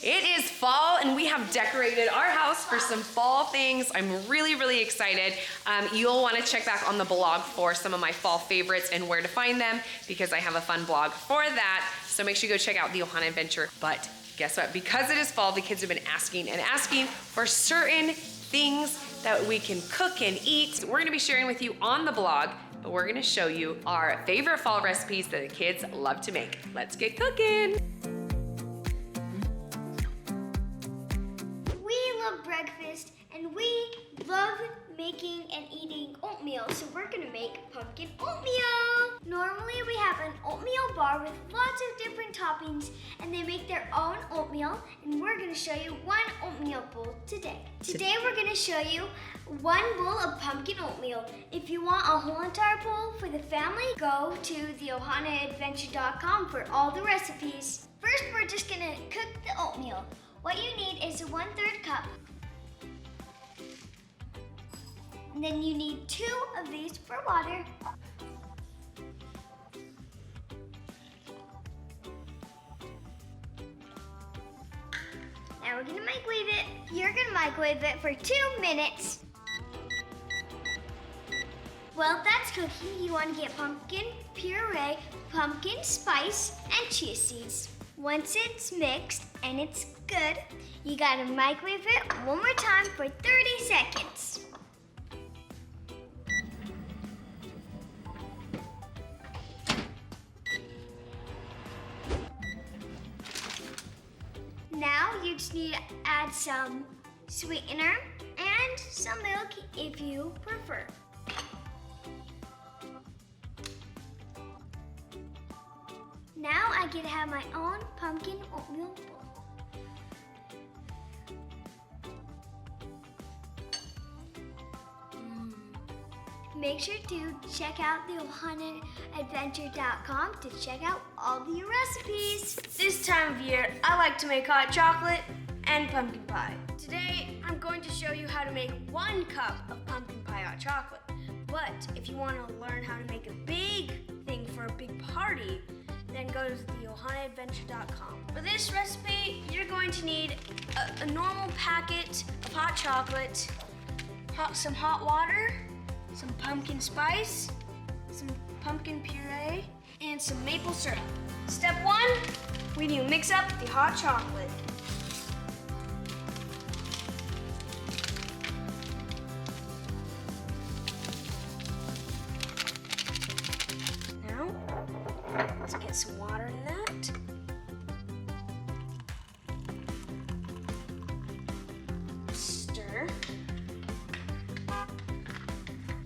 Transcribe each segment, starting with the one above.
It is fall and we have decorated our house for some fall things. I'm really excited. You'll want to check back on the blog for some of my fall favorites and where to find them because I have a fun blog for that. So make sure you go check out the Ohana Adventure. But guess what? Because it is fall, the kids have been asking and asking for certain things that we can cook and eat. So we're going to be sharing with you on the blog, but we're going to show you our favorite fall recipes that the kids love to make. Let's get cooking. Breakfast, and we love making and eating oatmeal, so we're gonna make pumpkin oatmeal. Normally we have an oatmeal bar with lots of different toppings, and they make their own oatmeal, and we're gonna show you one oatmeal bowl today. Today we're gonna show you one bowl of pumpkin oatmeal. If you want a whole entire bowl for the family, go to theohanaadventure.com for all the recipes. First, we're just gonna cook the oatmeal. What you need is a 1/3 cup. And then you need 2 of these for water. Now we're gonna microwave it. You're gonna microwave it for 2 minutes. While that's cooking, you wanna get pumpkin puree, pumpkin spice, and chia seeds. Once it's mixed and it's good, you gotta microwave it one more time for 30 seconds. Now you just need to add some sweetener and some milk if you prefer. Now I get to have my own pumpkin oatmeal bowl. Make sure to check out theohanaadventure.com to check out all the recipes. This time of year, I like to make hot chocolate and pumpkin pie. Today, I'm going to show you how to make 1 cup of pumpkin pie hot chocolate. But if you want to learn how to make a big thing for a big party, then go to theohanaadventure.com. For this recipe, you're going to need a normal packet of hot chocolate, some hot water, some pumpkin spice, some pumpkin puree, and some maple syrup. Step 1, we need to mix up the hot chocolate. Now, let's get some water in that. Stir.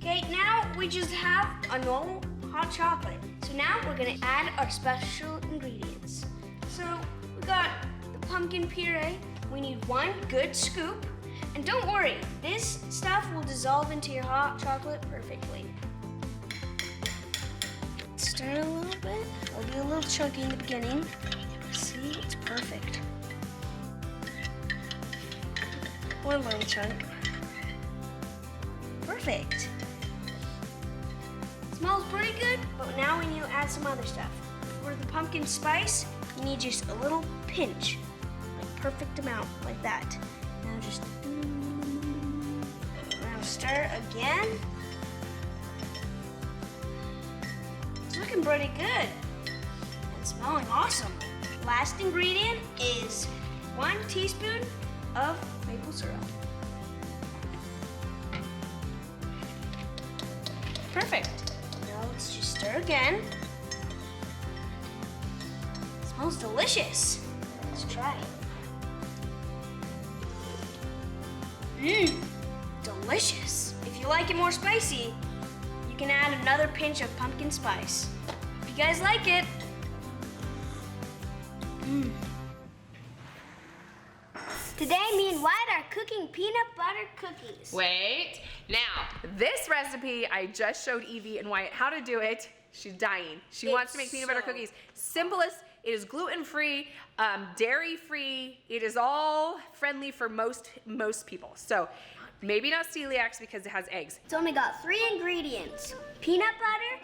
Okay, now we just have a normal hot chocolate. So now we're gonna add our special ingredients. So we got the pumpkin puree. We need 1 good scoop. And don't worry, this stuff will dissolve into your hot chocolate perfectly. Stir it a little bit. It'll be a little chunky in the beginning. See, it's perfect. 1 little chunk. Perfect. Smells pretty good, but now we need to add some other stuff. For the pumpkin spice, you need just a little pinch, like perfect amount, like that. Now just, now stir again. It's looking pretty good and smelling awesome. Last ingredient is 1 teaspoon of maple syrup. Perfect. Now let's just stir again. It smells delicious. Let's try it. Delicious. If you like it more spicy, you can add another pinch of pumpkin spice. If you guys like it. Today, me and Wyatt are cooking peanut butter cookies. Wait, now this recipe, I just showed Evie and Wyatt how to do it. She's dying. She wants to make peanut butter cookies. Simplest, it is gluten-free, dairy-free. It is all friendly for most people. So Maybe not celiacs because it has eggs. It's only got 3 ingredients: peanut butter,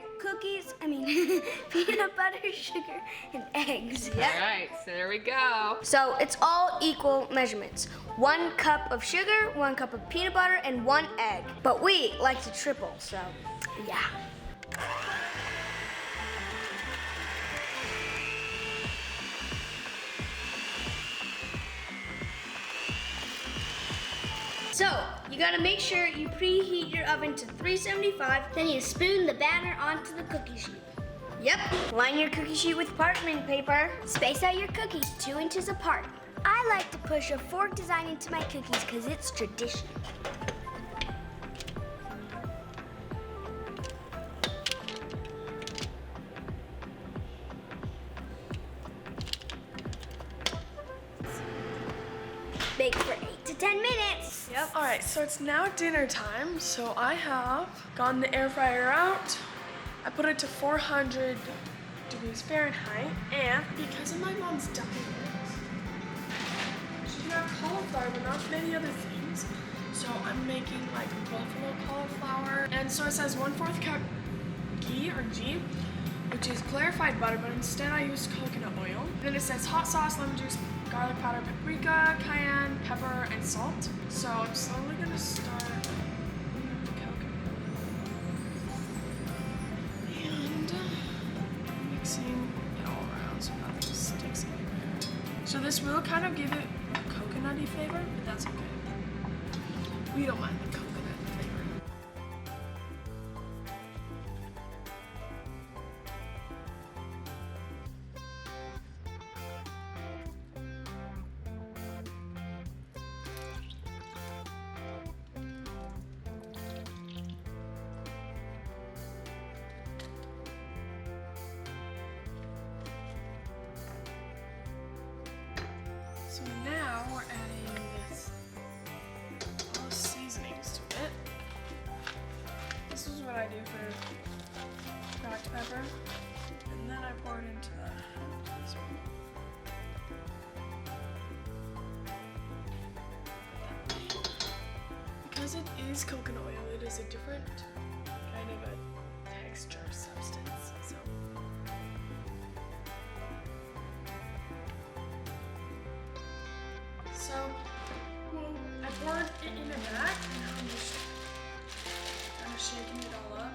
peanut butter, sugar, and eggs. All right, so there we go. So it's all equal measurements. 1 cup of sugar, 1 cup of peanut butter, and 1 egg. But we like to triple, so yeah. So, you gotta make sure you preheat your oven to 375. Then you spoon the batter onto the cookie sheet. Yep, line your cookie sheet with parchment paper. Space out your cookies 2 inches apart. I like to push a fork design into my cookies because it's tradition. Bake for 8 to 10 minutes. Yep. All right, so it's now dinner time. So I have gotten the air fryer out. I put it to 400 degrees Fahrenheit, and because of my mom's diet, she can have cauliflower, but not many other things. So I'm making like buffalo cauliflower, and so it says 1/4 cup ghee or ghee, which is clarified butter, but instead I used coconut oil. And then it says hot sauce, lemon juice, garlic powder, paprika, cayenne, pepper, and salt. So I'm slowly gonna start with the coconut and mixing it all around so nothing sticks anywhere. So this will kind of give it a coconutty flavor, but that's okay. We don't mind the coconut flavor. So now we're adding all the seasonings to it. This is what I do for cracked pepper, and then I pour it into this one. Because it is coconut oil, it is a different kind of a texture substance. So, I poured it in the back, and now I'm just kind of shaking it all up.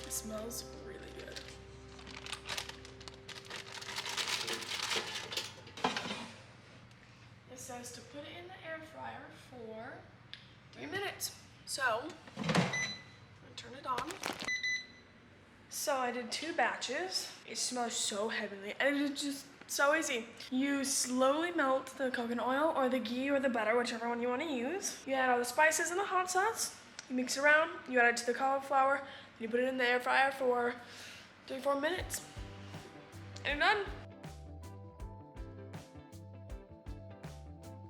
It smells really good. It says to put it in the air fryer for 3 minutes. So, I'm gonna turn it on. So I did 2 batches. It smells so heavenly, and it's just so easy. You slowly melt the coconut oil or the ghee or the butter, whichever one you want to use. You add all the spices and the hot sauce. You mix it around. You add it to the cauliflower. And you put it in the air fryer for 3-4 minutes. And you're done.